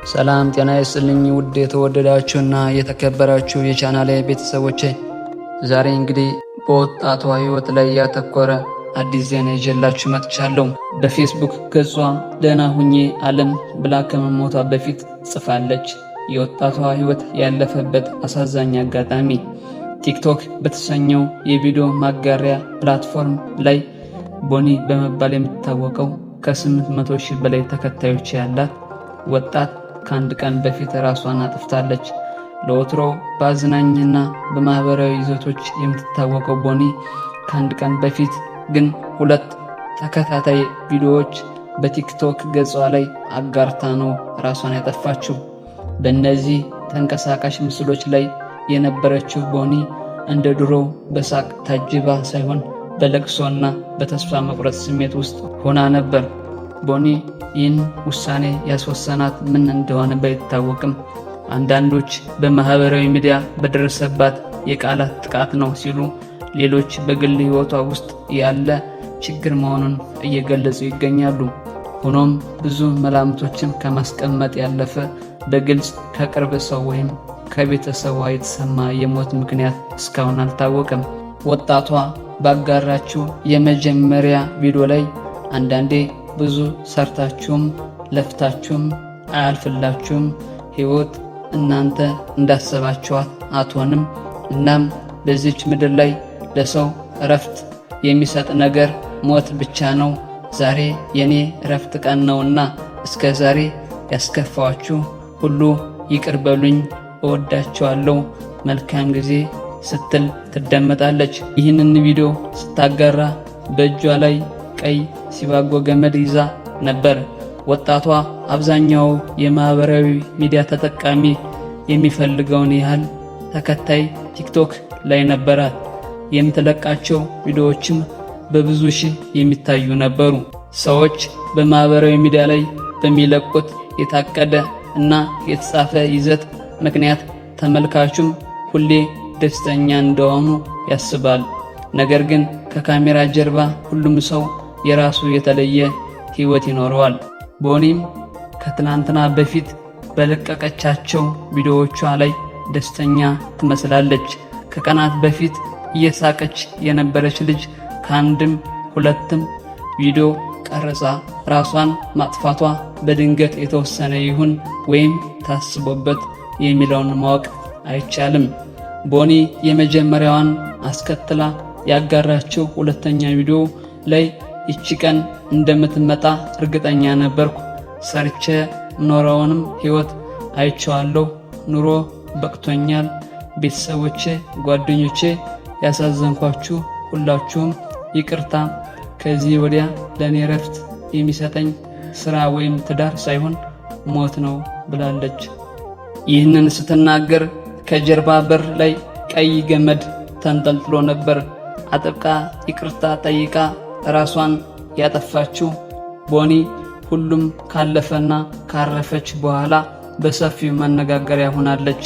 ሰላም ጤና ይስጥልኝ ውድ የተወደዳችሁና የተከበራችሁ የቻናሌ ቤተሰቦቼ፣ ዛሬ እንግዲህ በወጣቷ ህይወት ላይ ያተኮረ አዲስ ዜና ይዤላችሁ መጥቻለሁ። በፌስቡክ ገጿ ደህና ሁኜ ዓለም ብላ ከመሞቷ በፊት ጽፋለች። የወጣቷ ህይወት ያለፈበት አሳዛኝ አጋጣሚ ቲክቶክ በተሰኘው የቪዲዮ ማጋሪያ ፕላትፎርም ላይ ቦኒ በመባል የምትታወቀው ከ800 ሺህ በላይ ተከታዮች ያላት ወጣት ከአንድ ቀን በፊት ራሷን አጥፍታለች። ለወትሮ በአዝናኝና በማህበራዊ ይዘቶች የምትታወቀው ቦኒ ከአንድ ቀን በፊት ግን 2 ተከታታይ ቪዲዮዎች በቲክቶክ ገጿ ላይ አጋርታ ነው ራሷን ያጠፋችው። በእነዚህ ተንቀሳቃሽ ምስሎች ላይ የነበረችው ቦኒ እንደ ድሮ በሳቅ ታጅባ ሳይሆን በለቅሶና በተስፋ መቁረጥ ስሜት ውስጥ ሆና ነበር። ቦኒ ይህን ውሳኔ ያስወሰናት ምን እንደሆነ ባይታወቅም አንዳንዶች በማህበራዊ ሚዲያ በደረሰባት የቃላት ጥቃት ነው ሲሉ፣ ሌሎች በግል ህይወቷ ውስጥ ያለ ችግር መሆኑን እየገለጹ ይገኛሉ። ሆኖም ብዙ መላምቶችን ከማስቀመጥ ያለፈ በግልጽ ከቅርብ ሰው ወይም ከቤተሰቧ የተሰማ የሞት ምክንያት እስካሁን አልታወቀም። ወጣቷ ባጋራችው የመጀመሪያ ቪዲዮ ላይ አንዳንዴ ብዙ ሰርታችሁም ለፍታችሁም አያልፍላችሁም፣ ህይወት እናንተ እንዳሰባችኋት አትሆንም። እናም በዚች ምድር ላይ ለሰው እረፍት የሚሰጥ ነገር ሞት ብቻ ነው። ዛሬ የኔ እረፍት ቀን ነውና እስከ ዛሬ ያስከፋችሁ ሁሉ ይቅር በሉኝ፣ እወዳችኋለሁ፣ መልካም ጊዜ ስትል ትደመጣለች። ይህንን ቪዲዮ ስታጋራ በእጇ ላይ ቀይ ሲባጎ ገመድ ይዛ ነበር። ወጣቷ አብዛኛው የማህበራዊ ሚዲያ ተጠቃሚ የሚፈልገውን ያህል ተከታይ ቲክቶክ ላይ ነበራት። የምትለቃቸው ቪዲዮዎችም በብዙ ሺህ የሚታዩ ነበሩ። ሰዎች በማህበራዊ ሚዲያ ላይ በሚለቁት የታቀደ እና የተጻፈ ይዘት ምክንያት ተመልካቹም ሁሌ ደስተኛ እንደሆኑ ያስባል። ነገር ግን ከካሜራ ጀርባ ሁሉም ሰው የራሱ የተለየ ህይወት ይኖረዋል። ቦኒም ከትናንትና በፊት በለቀቀቻቸው ቪዲዮዎቿ ላይ ደስተኛ ትመስላለች። ከቀናት በፊት እየሳቀች የነበረች ልጅ ከአንድም 2 ቪዲዮ ቀረጻ ራሷን ማጥፋቷ በድንገት የተወሰነ ይሁን ወይም ታስቦበት የሚለውን ማወቅ አይቻልም። ቦኒ የመጀመሪያዋን አስከትላ ያጋራችው 2ኛ ቪዲዮ ላይ ይቺ ቀን እንደምትመጣ እርግጠኛ ነበርኩ። ሰርቼ ኖረውንም ህይወት አይቼዋለሁ። ኑሮ በቅቶኛል። ቤተሰቦቼ፣ ጓደኞቼ ያሳዘንኳችሁ ሁላችሁም ይቅርታ። ከዚህ ወዲያ ለኔ ረፍት የሚሰጠኝ ስራ ወይም ትዳር ሳይሆን ሞት ነው ብላለች። ይህንን ስትናገር ከጀርባ በር ላይ ቀይ ገመድ ተንጠልጥሎ ነበር። አጥብቃ ይቅርታ ጠይቃ ራሷን ያጠፋችው ቦኒ ሁሉም ካለፈና ካረፈች በኋላ በሰፊው መነጋገሪያ ሆናለች።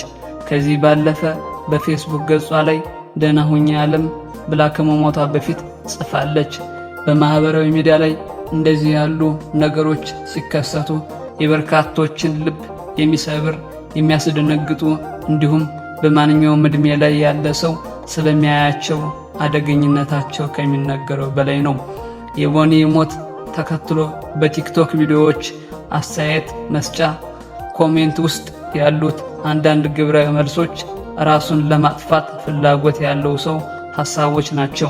ከዚህ ባለፈ በፌስቡክ ገጿ ላይ ደህና ሁኜ ዓለም ብላ ከመሞቷ በፊት ጽፋለች። በማህበራዊ ሚዲያ ላይ እንደዚህ ያሉ ነገሮች ሲከሰቱ የበርካቶችን ልብ የሚሰብር የሚያስደነግጡ እንዲሁም በማንኛውም ዕድሜ ላይ ያለ ሰው ስለሚያያቸው አደገኝነታቸው ከሚነገረው በላይ ነው። የቦኒ ሞት ተከትሎ በቲክቶክ ቪዲዮዎች አስተያየት መስጫ ኮሜንት ውስጥ ያሉት አንዳንድ ግብረ መልሶች ራሱን ለማጥፋት ፍላጎት ያለው ሰው ሐሳቦች ናቸው።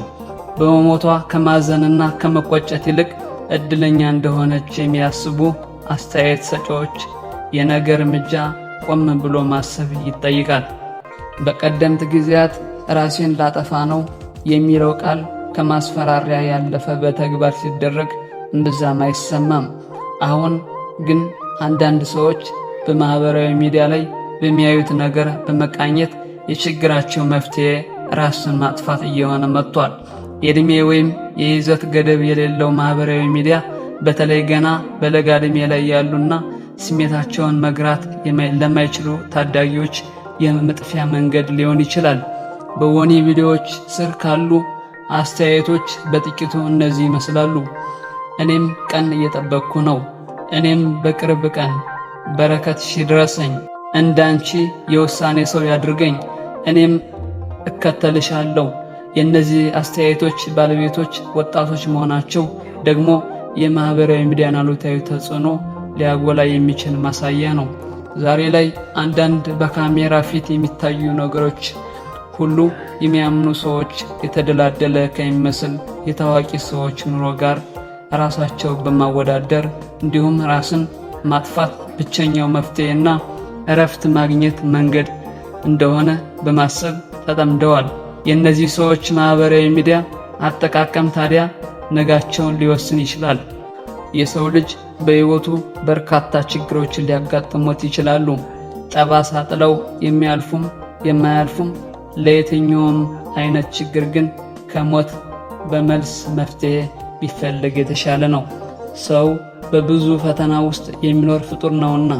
በመሞቷ ከማዘንና ከመቆጨት ይልቅ እድለኛ እንደሆነች የሚያስቡ አስተያየት ሰጪዎች የነገር እርምጃ ቆም ብሎ ማሰብ ይጠይቃል። በቀደምት ጊዜያት ራሴን ላጠፋ ነው የሚለው ቃል ከማስፈራሪያ ያለፈ በተግባር ሲደረግ እምብዛም አይሰማም። አሁን ግን አንዳንድ ሰዎች በማህበራዊ ሚዲያ ላይ በሚያዩት ነገር በመቃኘት የችግራቸው መፍትሄ ራስን ማጥፋት እየሆነ መጥቷል። የዕድሜ ወይም የይዘት ገደብ የሌለው ማህበራዊ ሚዲያ በተለይ ገና በለጋ ዕድሜ ላይ ያሉና ስሜታቸውን መግራት ለማይችሉ ታዳጊዎች የመጥፊያ መንገድ ሊሆን ይችላል። በቦኒ ቪዲዮዎች ስር ካሉ አስተያየቶች በጥቂቱ እነዚህ ይመስላሉ። እኔም ቀን እየጠበቅኩ ነው። እኔም በቅርብ ቀን በረከትሽ ይድረሰኝ። እንዳንቺ የውሳኔ ሰው ያድርገኝ፣ እኔም እከተልሻለሁ። የእነዚህ አስተያየቶች ባለቤቶች ወጣቶች መሆናቸው ደግሞ የማህበራዊ ሚዲያን አሉታዊ ተጽዕኖ ሊያጎላ የሚችል ማሳያ ነው። ዛሬ ላይ አንዳንድ በካሜራ ፊት የሚታዩ ነገሮች ሁሉ የሚያምኑ ሰዎች የተደላደለ ከሚመስል የታዋቂ ሰዎች ኑሮ ጋር ራሳቸው በማወዳደር እንዲሁም ራስን ማጥፋት ብቸኛው መፍትሄና እረፍት ማግኘት መንገድ እንደሆነ በማሰብ ተጠምደዋል። የእነዚህ ሰዎች ማህበራዊ ሚዲያ አጠቃቀም ታዲያ ነጋቸውን ሊወስን ይችላል። የሰው ልጅ በሕይወቱ በርካታ ችግሮችን ሊያጋጥሙት ይችላሉ። ጠባሳ ጥለው የሚያልፉም የማያልፉም። ለየትኛውም አይነት ችግር ግን ከሞት በመልስ መፍትሄ ቢፈልግ የተሻለ ነው። ሰው በብዙ ፈተና ውስጥ የሚኖር ፍጡር ነውና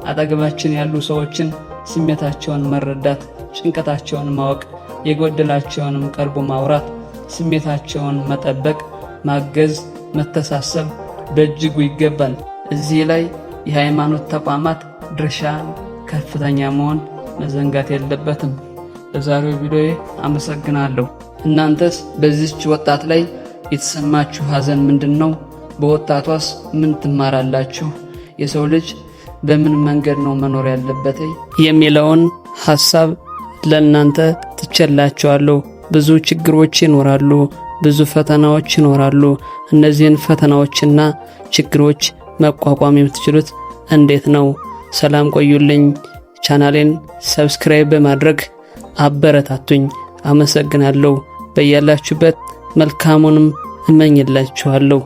አጠገባችን ያሉ ሰዎችን ስሜታቸውን መረዳት፣ ጭንቀታቸውን ማወቅ፣ የጎደላቸውንም ቀርቦ ማውራት፣ ስሜታቸውን መጠበቅ፣ ማገዝ፣ መተሳሰብ በእጅጉ ይገባል። እዚህ ላይ የሃይማኖት ተቋማት ድርሻ ከፍተኛ መሆን መዘንጋት የለበትም። በዛሬው ቪዲዮ አመሰግናለሁ። እናንተስ በዚህች ወጣት ላይ የተሰማችሁ ሐዘን ምንድነው? በወጣቷስ ምን ትማራላችሁ? የሰው ልጅ በምን መንገድ ነው መኖር ያለበት የሚለውን ሐሳብ ለእናንተ ትቸላችኋለሁ። ብዙ ችግሮች ይኖራሉ፣ ብዙ ፈተናዎች ይኖራሉ። እነዚህን ፈተናዎችና ችግሮች መቋቋም የምትችሉት እንዴት ነው? ሰላም ቆዩልኝ። ቻናሌን ሰብስክራይብ በማድረግ አበረታቱኝ። አመሰግናለሁ። በያላችሁበት መልካሙንም እመኝላችኋለሁ።